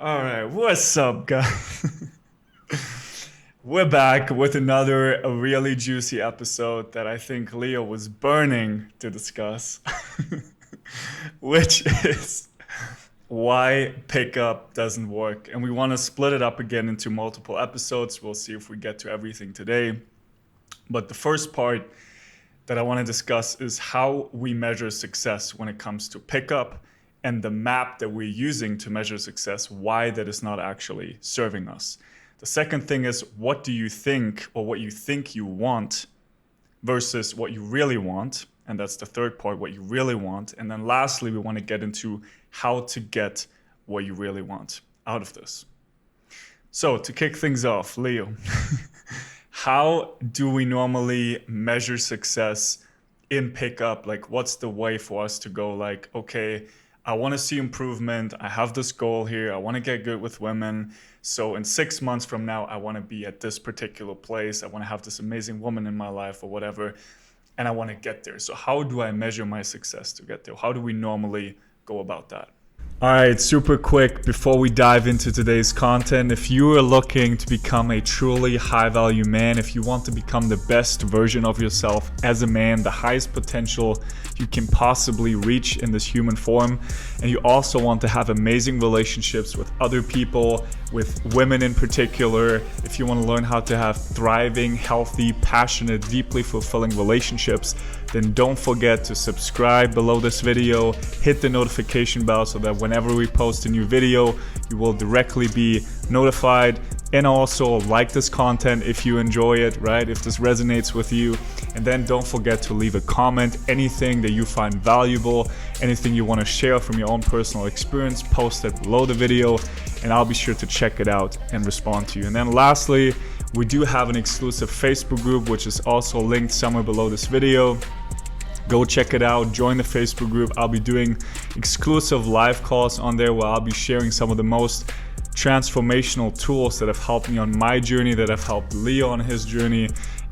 All right, what's up, guys? We're back with another really juicy episode that I think Leo was burning to discuss, which is why pickup doesn't work. And we want to split it up again into multiple episodes. We'll see if we get to everything today. But the first part that I want to discuss is how we measure success when it comes to pickup and the map that we're using to measure success, why that is not actually serving us. The second thing is, what do you think, or what you think you want versus what you really want? And that's the third part, what you really want. And then lastly, we want to get into how to get what you really want out of this. So to kick things off, Leo, how do we normally measure success in pickup? Like, what's the way for us to go like, okay, I want to see improvement. I have this goal here. I want to get good with women. So in 6 months from now, I want to be at this particular place. I want to have this amazing woman in my life or whatever. And I want to get there. So how do I measure my success to get there? How do we normally go about that? All right, super quick before we dive into today's content. If you are looking to become a truly high value man, if you want to become the best version of yourself as a man, the highest potential you can possibly reach in this human form, and you also want to have amazing relationships with other people, with women in particular, if you want to learn how to have thriving, healthy, passionate, deeply fulfilling relationships, then don't forget to subscribe below this video, hit the notification bell so that whenever we post a new video, you will directly be notified. And also like this content if you enjoy it, right? If this resonates with you. And then don't forget to leave a comment, anything that you find valuable, anything you want to share from your own personal experience, post it below the video and I'll be sure to check it out and respond to you. And then lastly, we do have an exclusive Facebook group, which is also linked somewhere below this video. Go check it out, join the Facebook group. I'll be doing exclusive live calls on there where I'll be sharing some of the most transformational tools that have helped me on my journey, that have helped Leo on his journey,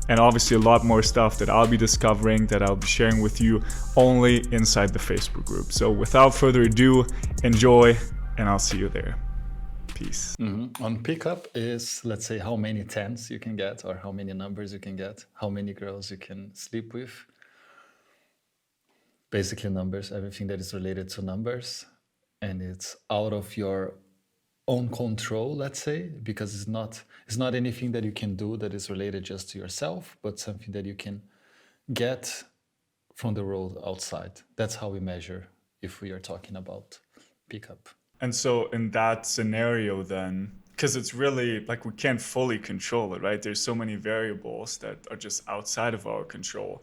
and obviously a lot more stuff that I'll be discovering that I'll be sharing with you only inside the Facebook group. So without further ado, enjoy, and I'll see you there. Peace. On pickup is, let's say, how many tens you can get or how many numbers you can get, how many girls you can sleep with. Basically numbers, everything that is related to numbers, and it's out of your own control, let's say, because it's not anything that you can do that is related just to yourself, but something that you can get from the world outside. That's how we measure if we are talking about pickup. And so in that scenario then, because it's really like we can't fully control it, right? There's so many variables that are just outside of our control.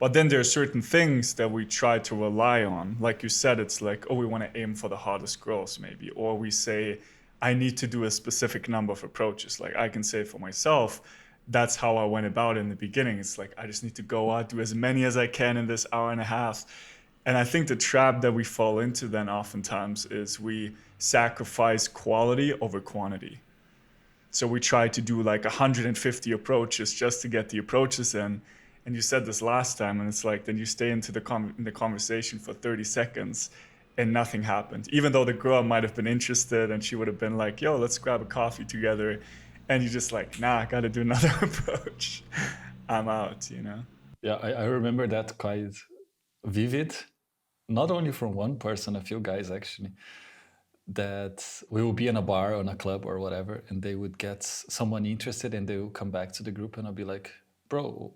But then there are certain things that we try to rely on. Like you said, it's like, oh, we want to aim for the hottest girls maybe. Or we say, I need to do a specific number of approaches. Like I can say for myself, that's how I went about it in the beginning. It's like, I just need to go out, do as many as I can in this hour and a half. And I think the trap that we fall into then oftentimes is we sacrifice quality over quantity. So we try to do like 150 approaches just to get the approaches in. And you said this last time, and it's like, then you stay into the conversation for 30 seconds and nothing happened. Even though the girl might have been interested and she would have been like, yo, let's grab a coffee together. And you're just like, nah, I got to do another approach. I'm out, you know? Yeah, I remember that quite vivid, not only from one person, a few guys actually, that we will be in a bar or in a club or whatever, and they would get someone interested and they will come back to the group and I'll be like, bro,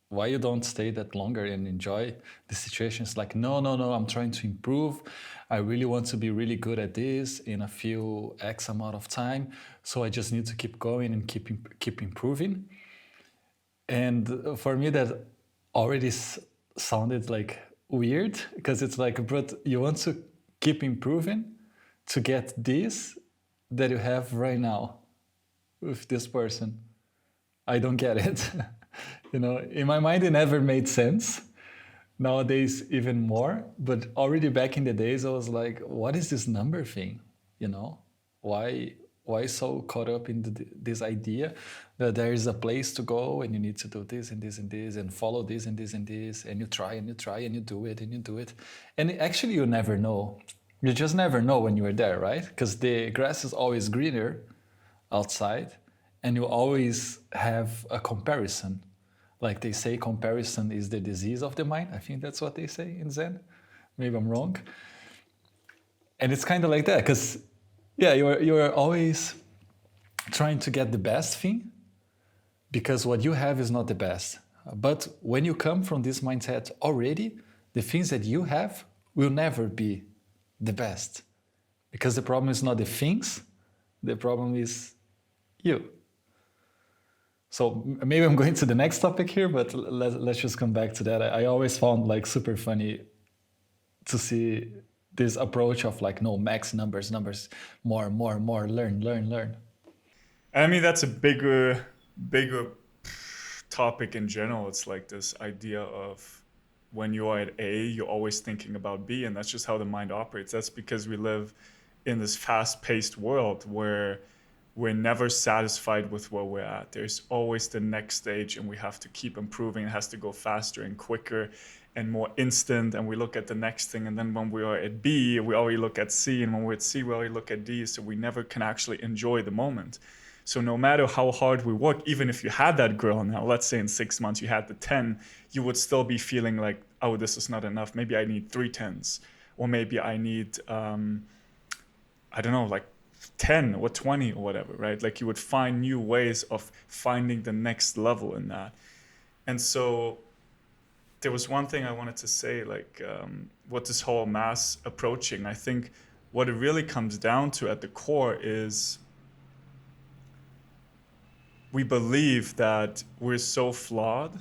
why you don't stay that longer and enjoy the situation? It's like, no, I'm trying to improve. I really want to be really good at this in a few X amount of time. So I just need to keep going and keep improving. And for me, that already sounded like weird because it's like, but you want to keep improving to get this that you have right now with this person. I don't get it. You know, in my mind, it never made sense. Nowadays, even more. But already back in the days, I was like, what is this number thing? You know, why so caught up in this idea that there is a place to go and you need to do this and this and this and follow this and you try and you do it and you do it. And actually, you never know You just never know when you are there, right? Because the grass is always greener outside, and you always have a comparison. Like they say, comparison is the disease of the mind. I think that's what they say in Zen. Maybe I'm wrong. And it's kind of like that, because yeah, you're always trying to get the best thing, because what you have is not the best. But when you come from this mindset already, the things that you have will never be the best, because the problem is not the things, the problem is you. So maybe I'm going to the next topic here, but let's just come back to that. I always found like super funny to see this approach of like, no, max numbers, more, learn. I mean, that's a bigger topic in general. It's like this idea of when you are at A, you're always thinking about B, and that's just how the mind operates. That's because we live in this fast-paced world where we're never satisfied with where we're at. There's always the next stage, and we have to keep improving. It has to go faster and quicker and more instant. And we look at the next thing, and then when we are at B, we already look at C, and when we're at C, we already look at D. So we never can actually enjoy the moment. So no matter how hard we work, even if you had that girl now, let's say in 6 months you had the 10, you would still be feeling like, oh, this is not enough. Maybe I need three tens, or maybe I need, I don't know, like 10 or 20 or whatever, right? Like you would find new ways of finding the next level in that. And so there was one thing I wanted to say, like what this whole mass approaching, I think what it really comes down to at the core is we believe that we're so flawed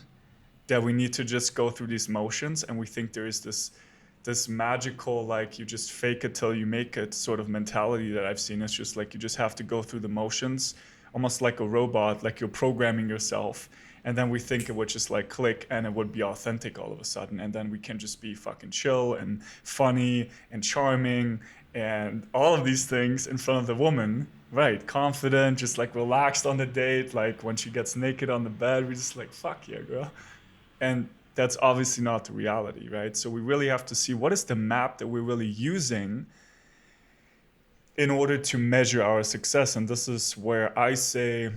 that we need to just go through these motions, and we think there is this magical, like you just fake it till you make it sort of mentality that I've seen. It's just like you just have to go through the motions, almost like a robot, like you're programming yourself. And then we think it would just like click and it would be authentic all of a sudden. And then we can just be fucking chill and funny and charming and all of these things in front of the woman. Right, confident, just like relaxed on the date. Like when she gets naked on the bed, we just like, fuck yeah, girl. And that's obviously not the reality, right? So we really have to see what is the map that we're really using in order to measure our success. And this is where I say,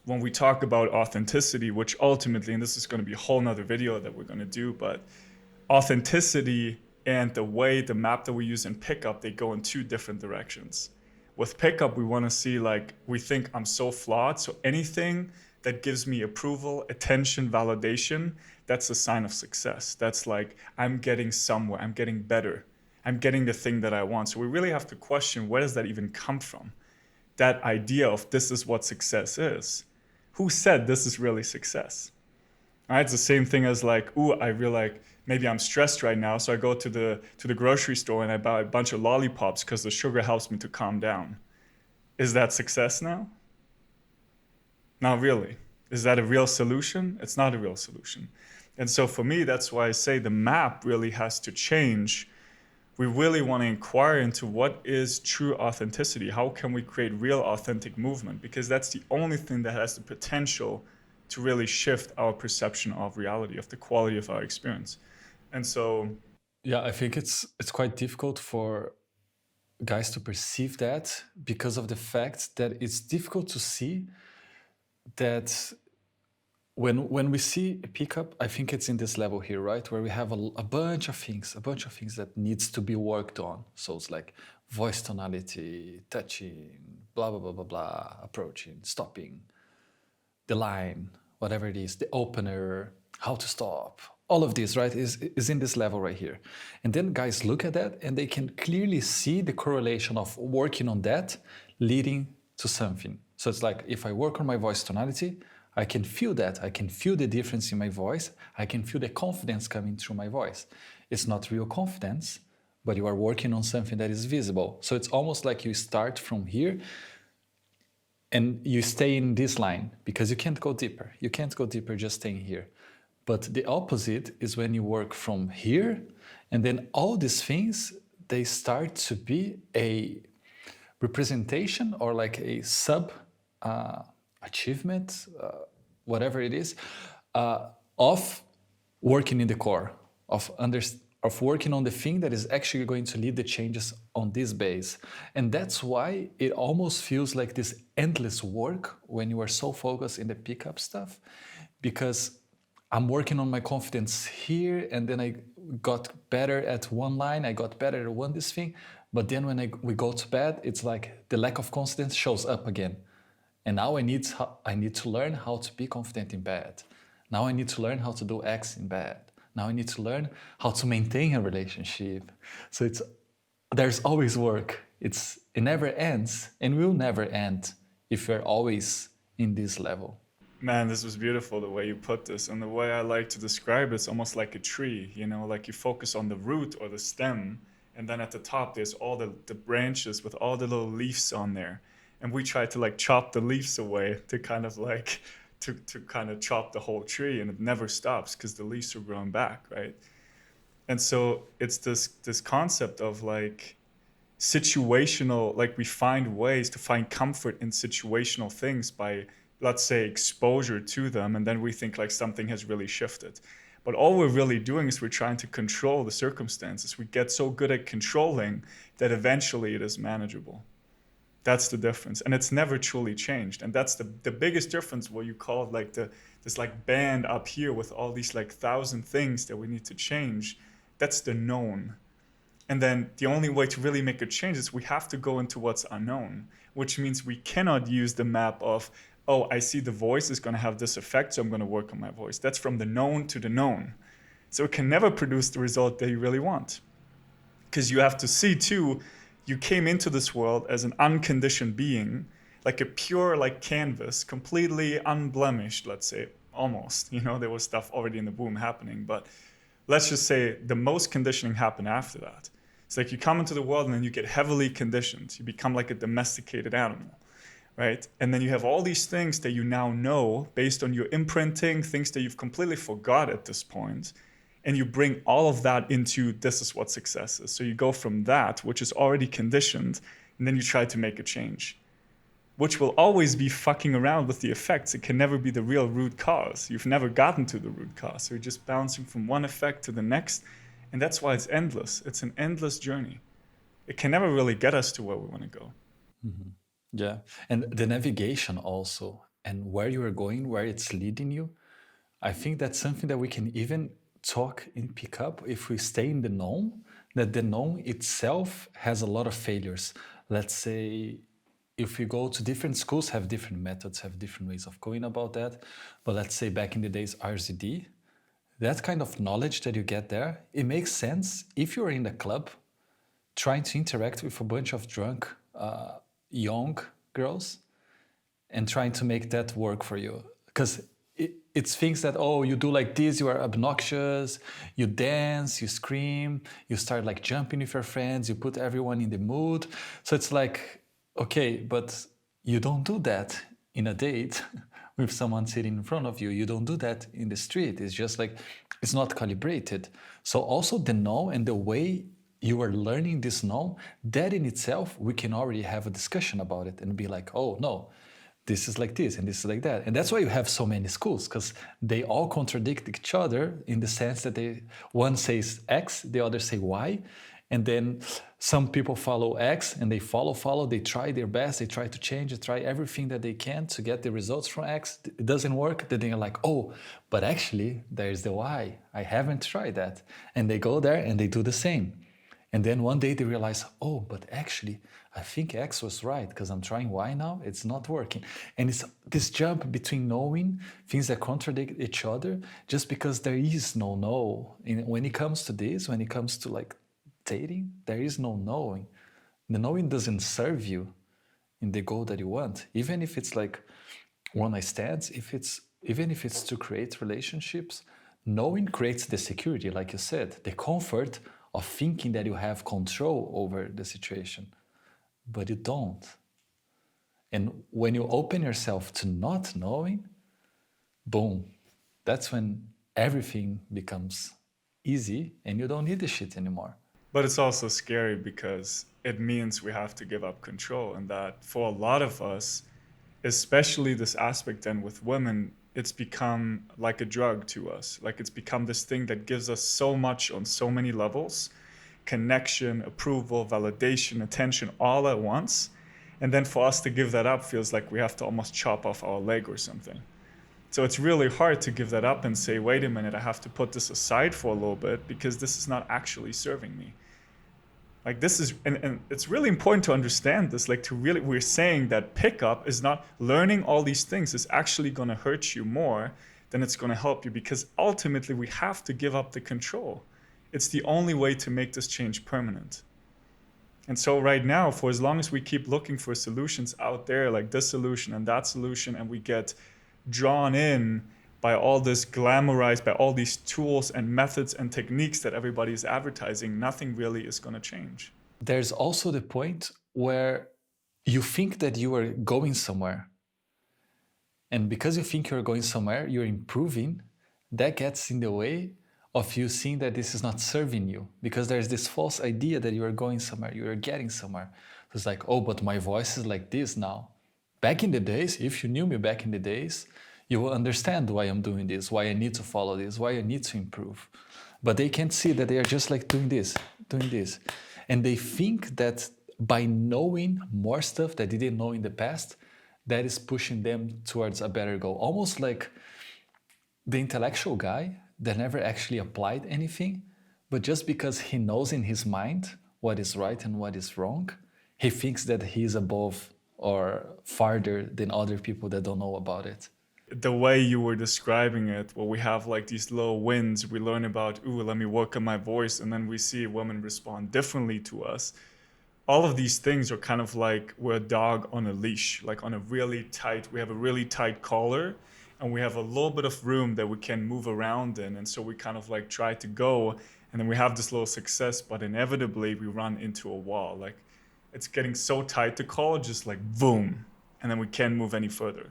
when we talk about authenticity, which ultimately, and this is going to be a whole nother video that we're going to do, but authenticity and the way the map that we use in pickup, they go in two different directions. With pickup, we want to see, like, we think I'm so flawed. So anything that gives me approval, attention, validation, that's a sign of success. That's like, I'm getting somewhere, I'm getting better, I'm getting the thing that I want. So we really have to question, where does that even come from? That idea of this is what success is. Who said this is really success? All right, it's the same thing as like, ooh, I feel like maybe I'm stressed right now, so I go to the grocery store and I buy a bunch of lollipops because the sugar helps me to calm down. Is that success now? Not really. Is that a real solution? It's not a real solution. And so for me, that's why I say the map really has to change. We really want to inquire into what is true authenticity. How can we create real authentic movement? Because that's the only thing that has the potential to really shift our perception of reality, of the quality of our experience. And so, Yeah, I think it's quite difficult for guys to perceive that, because of the fact that it's difficult to see that when we see a pickup, I think it's in this level here, right, where we have a bunch of things that needs to be worked on. So it's like voice tonality, touching, blah blah blah blah blah, approaching, stopping, the line, whatever it is, the opener, how to stop, all of this, right, is in this level right here. And then guys look at that and they can clearly see the correlation of working on that leading to something. So it's like, if I work on my voice tonality, I can feel that. I can feel the difference in my voice. I can feel the confidence coming through my voice. It's not real confidence, but you are working on something that is visible. So it's almost like you start from here and you stay in this line, because you can't go deeper. You can't go deeper just staying here. But the opposite is when you work from here, and then all these things, they start to be a representation or like a sub achievement, whatever it is, of working in the core, of of working on the thing that is actually going to lead the changes on this base. And that's why it almost feels like this endless work when you are so focused in the pickup stuff, because I'm working on my confidence here, and then I got better at one line, I got better at one this thing, but then when we go to bed, it's like the lack of confidence shows up again. And now I need to learn how to be confident in bed. Now I need to learn how to do X in bed. Now I need to learn how to maintain a relationship. So there's always work. It never ends and will never end if you're always in this level. Man, this was beautiful the way you put this. And the way I like to describe it's almost like a tree, you know, like you focus on the root or the stem, and then at the top there's all the branches with all the little leaves on there. And we try to like chop the leaves away to kind of like to kind of chop the whole tree, and it never stops because the leaves are growing back, right? And so it's this concept of like situational, like we find ways to find comfort in situational things by, let's say, exposure to them, and then we think like something has really shifted. But all we're really doing is we're trying to control the circumstances. We get so good at controlling that eventually it is manageable. That's the difference, and it's never truly changed. And that's the biggest difference, what you call it, like this like band up here with all these like thousand things that we need to change. That's the known. And then the only way to really make a change is we have to go into what's unknown, which means we cannot use the map of, oh, I see the voice is going to have this effect, so I'm going to work on my voice. That's from the known to the known. So it can never produce the result that you really want. Because you have to see, too, you came into this world as an unconditioned being, like a pure like canvas, completely unblemished, let's say, almost. You know, there was stuff already in the womb happening, but let's just say the most conditioning happened after that. It's like you come into the world and then you get heavily conditioned. You become like a domesticated animal, right? And then you have all these things that you now know based on your imprinting, things that you've completely forgot at this point, and you bring all of that into this is what success is. So you go from that, which is already conditioned, and then you try to make a change, which will always be fucking around with the effects. It can never be the real root cause. You've never gotten to the root cause. So you're just bouncing from one effect to the next. And that's why it's endless. It's an endless journey. It can never really get us to where we want to go. Mhm. Yeah. And the navigation also, and where you are going, where it's leading you. I think that's something that we can even talk and pick up if we stay in the known, that the known itself has a lot of failures. Let's say if we go to different schools, have different methods, have different ways of going about that. But let's say back in the days, RZD, that kind of knowledge that you get there, it makes sense if you're in the club trying to interact with a bunch of drunk young girls and trying to make that work for you. Because it's things that, oh, you do like this, you are obnoxious, you dance, you scream, you start like jumping with your friends, you put everyone in the mood. So it's like, okay, but you don't do that in a date with someone sitting in front of you. You don't do that in the street. It's just like, it's not calibrated. So also the know and the way you are learning this know, that in itself, we can already have a discussion about it and be like, oh, no, this is like this and this is like that. And that's why you have so many schools, because they all contradict each other in the sense that one says X, the other say Y. And then some people follow X and they follow, they try their best, they try to change, they try everything that they can to get the results from X. It doesn't work. Then they're like, oh, but actually there's the Y. I haven't tried that. And they go there and they do the same. And then one day they realize, oh, but actually, I think X was right because I'm trying Y now. It's not working. And it's this jump between knowing things that contradict each other just because there is no know. When it comes to this, when it comes to like dating, there is no knowing. The knowing doesn't serve you in the goal that you want. Even if it's like one night stands, even if it's to create relationships, knowing creates the security, like you said, the comfort of thinking that you have control over the situation, but you don't. And when you open yourself to not knowing, boom, that's when everything becomes easy and you don't need the shit anymore. But it's also scary because it means we have to give up control. And that for a lot of us, especially this aspect then with women, it's become like a drug to us. Like it's become this thing that gives us so much on so many levels: connection, approval, validation, attention, all at once. And then for us to give that up feels like we have to almost chop off our leg or something. So it's really hard to give that up and say, wait a minute, I have to put this aside for a little bit because this is not actually serving me. Like this is, and it's really important to understand this. Like to really, we're saying that pickup is not learning all these things is actually going to hurt you more than it's going to help you, because ultimately we have to give up the control. It's the only way to make this change permanent. And so right now, for as long as we keep looking for solutions out there, like this solution and that solution, and we get drawn in by all this glamorized, by all these tools and methods and techniques that everybody is advertising, nothing really is going to change. There's also the point where you think that you are going somewhere. And because you think you're going somewhere, you're improving, that gets in the way of you seeing that this is not serving you, because there's this false idea that you are going somewhere, you are getting somewhere. So it's like, oh, but my voice is like this now. Back in the days, if you knew me back in the days, you will understand why I'm doing this, why I need to follow this, why I need to improve. But they can't see that they are just like doing this, doing this. And they think that by knowing more stuff that they didn't know in the past, that is pushing them towards a better goal. Almost like the intellectual guy that never actually applied anything, but just because he knows in his mind what is right and what is wrong, he thinks that he's above or farther than other people that don't know about it. The way you were describing it, where we have like these little wins, we learn about, ooh, let me work on my voice, and then we see women respond differently to us. All of these things are kind of like we're a dog on a leash, like on a really tight, we have a really tight collar, and we have a little bit of room that we can move around in. And so we kind of like try to go, and then we have this little success, but inevitably we run into a wall. Like it's getting so tight, the collar, just like boom, and then we can't move any further.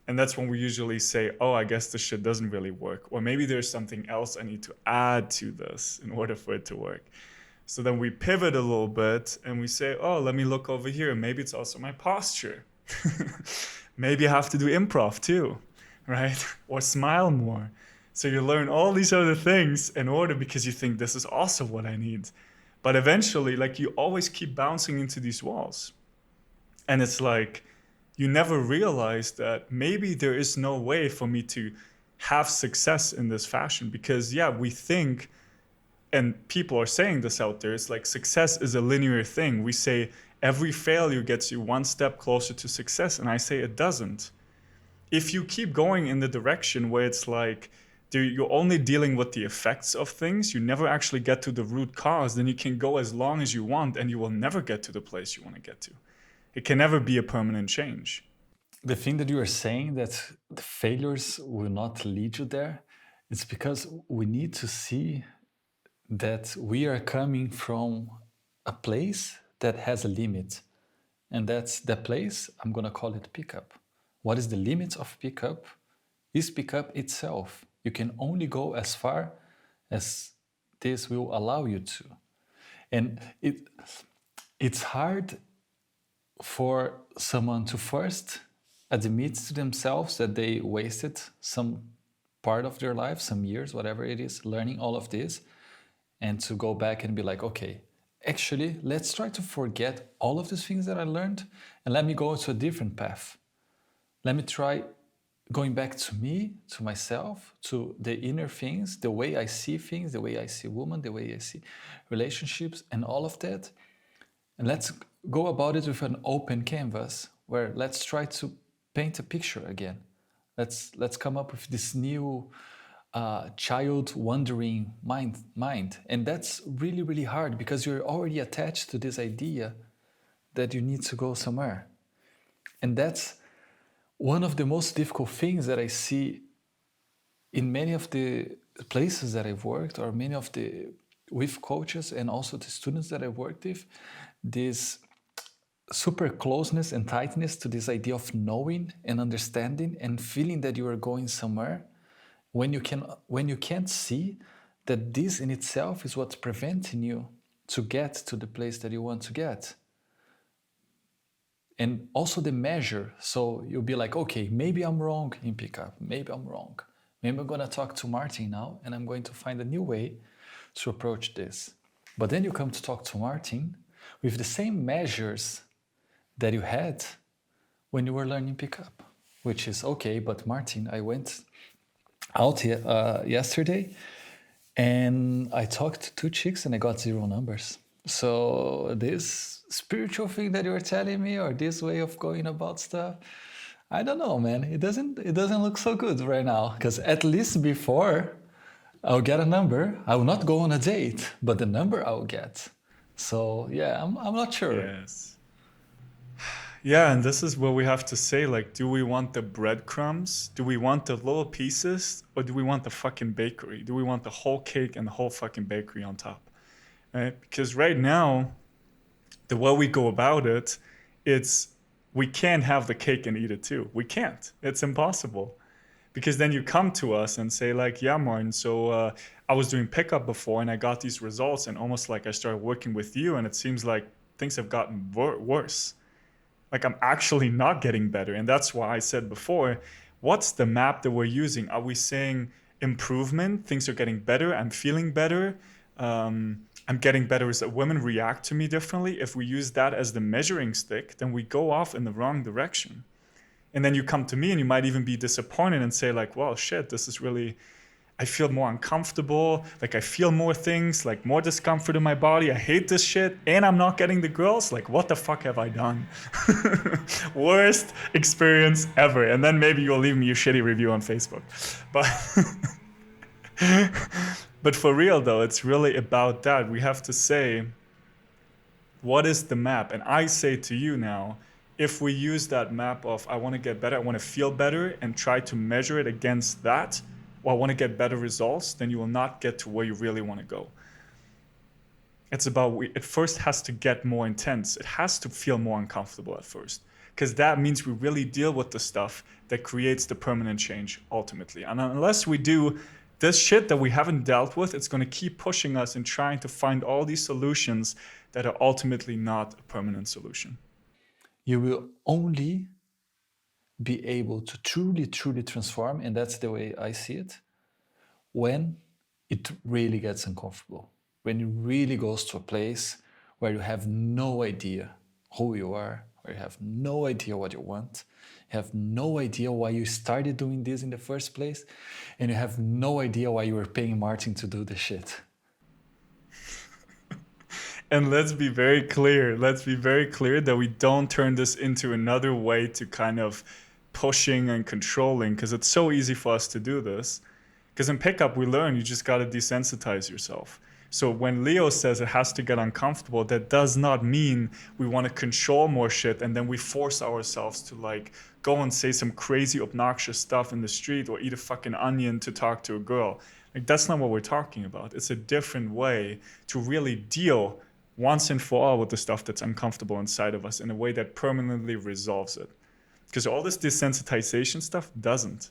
And that's when we usually say, oh, I guess this shit doesn't really work. Or maybe there's something else I need to add to this in order for it to work. So then we pivot a little bit and we say, oh, let me look over here. Maybe it's also my posture. Maybe I have to do improv too, right? Or smile more. So you learn all these other things in order, because you think this is also what I need. But eventually, like you always keep bouncing into these walls. And it's like, you never realize that maybe there is no way for me to have success in this fashion, because yeah, we think, and people are saying this out there, it's like success is a linear thing. We say every failure gets you one step closer to success, and I say it doesn't. If you keep going in the direction where it's like you're only dealing with the effects of things, you never actually get to the root cause, then you can go as long as you want and you will never get to the place you want to get to. It can never be a permanent change. The thing that you are saying that the failures will not lead you there, it's because we need to see that we are coming from a place that has a limit. And that's the place, I'm going to call it pickup. What is the limit of pickup? Is pickup itself. You can only go as far as this will allow you to. And it's hard for someone to first admit to themselves that they wasted some part of their life, some years, whatever it is, learning all of this, and to go back and be like, okay, actually, let's try to forget all of these things that I learned and let me go to a different path. Let me try going back to me, to myself, to the inner things, the way I see things, the way I see women, the way I see relationships, and all of that. And let's go about it with an open canvas where let's try to paint a picture again. Let's come up with this new child wandering mind. And that's really, really hard because you're already attached to this idea that you need to go somewhere. And that's one of the most difficult things that I see in many of the places that I've worked, or many of the with coaches and also the students that I've worked with, this super closeness and tightness to this idea of knowing and understanding and feeling that you are going somewhere when you can't see that this in itself is what's preventing you to get to the place that you want to get. And also the measure. So you'll be like, okay, maybe I'm wrong in pickup. Maybe I'm wrong. Maybe I'm going to talk to Martin now and I'm going to find a new way to approach this. But then you come to talk to Martin with the same measures that you had when you were learning pickup, which is okay, but Martin, I went out yesterday and I talked to two chicks and I got zero numbers. So this spiritual thing that you were telling me, or this way of going about stuff, I don't know, man. It doesn't look so good right now. Because at least before I'll get a number, I will not go on a date, but the number I'll get. So yeah, I'm not sure. Yes. Yeah, and this is where we have to say, like, do we want the breadcrumbs? Do we want the little pieces? Or do we want the fucking bakery? Do we want the whole cake and the whole fucking bakery on top? Right? Because right now, the way we go about it, it's we can't have the cake and eat it too. We can't. It's impossible. Because then you come to us and say like, yeah, Martin, so I was doing pickup before and I got these results, and almost like I started working with you and it seems like things have gotten worse. Like I'm actually not getting better. And that's why I said before, what's the map that we're using? Are we saying improvement? Things are getting better. I'm feeling better. I'm getting better as women react to me differently. If we use that as the measuring stick, then we go off in the wrong direction. And then you come to me and you might even be disappointed and say like, well, shit, this is really, I feel more uncomfortable. Like I feel more things, like more discomfort in my body. I hate this shit. And I'm not getting the girls. Like, what the fuck have I done? Worst experience ever. And then maybe you'll leave me a shitty review on Facebook. But but for real though, it's really about that. We have to say, what is the map? And I say to you now, if we use that map of I want to get better, I want to feel better, and try to measure it against that, or I want to get better results, then you will not get to where you really want to go. It's about, it first has to get more intense. It has to feel more uncomfortable at first. Because that means we really deal with the stuff that creates the permanent change ultimately. And unless we do this shit that we haven't dealt with, it's going to keep pushing us and trying to find all these solutions that are ultimately not a permanent solution. You will only be able to truly, truly transform, and that's the way I see it, when it really gets uncomfortable, when it really goes to a place where you have no idea who you are, where you have no idea what you want, you have no idea why you started doing this in the first place, and you have no idea why you were paying Martin to do the shit. And let's be very clear. Let's be very clear that we don't turn this into another way to kind of pushing and controlling, because it's so easy for us to do this. Because in pickup, we learn you just got to desensitize yourself. So when Leo says it has to get uncomfortable, that does not mean we want to control more shit and then we force ourselves to like go and say some crazy obnoxious stuff in the street or eat a fucking onion to talk to a girl. Like that's not what we're talking about. It's a different way to really deal once and for all with the stuff that's uncomfortable inside of us in a way that permanently resolves it. Because all this desensitization stuff doesn't.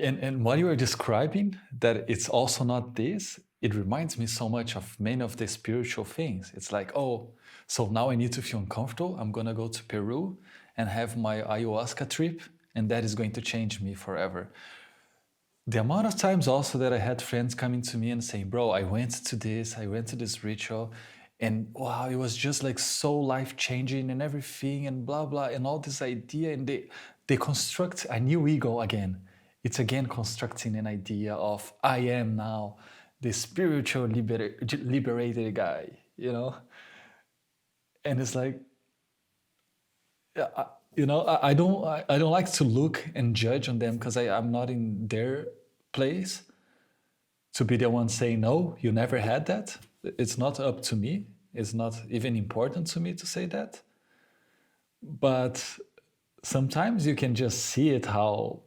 And what you are describing, that it's also not this, it reminds me so much of many of the spiritual things. It's like, oh, so now I need to feel uncomfortable. I'm going to go to Peru and have my ayahuasca trip, and that is going to change me forever. The amount of times also that I had friends coming to me and saying, bro, I went to this ritual, and wow, it was just like so life changing and everything and blah, blah, and all this idea. And they construct a new ego again. It's again constructing an idea of I am now the spiritual liberated guy, you know? And it's like, yeah, I don't like to look and judge on them because I'm not in their place to be the one saying, no, you never had that. It's not up to me. It's not even important to me to say that. But sometimes you can just see it, how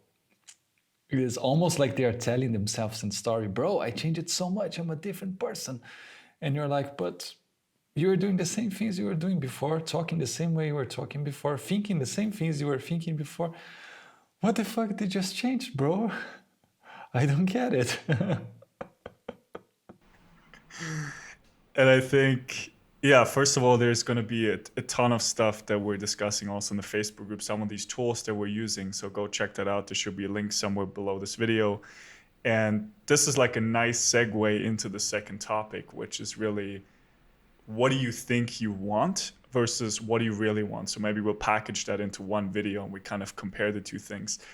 it's almost like they are telling themselves in story, bro, I changed it so much. I'm a different person. And you're like, but you were doing the same things you were doing before, talking the same way you were talking before, thinking the same things you were thinking before. What the fuck did just change, bro? I don't get it. And I think Yeah, first of all, there's going to be a ton of stuff that we're discussing also in the Facebook group, some of these tools that we're using. So go check that out. There should be a link somewhere below this video. And this is like a nice segue into the second topic, which is really what do you think you want versus what do you really want? So maybe we'll package that into one video and we kind of compare the two things.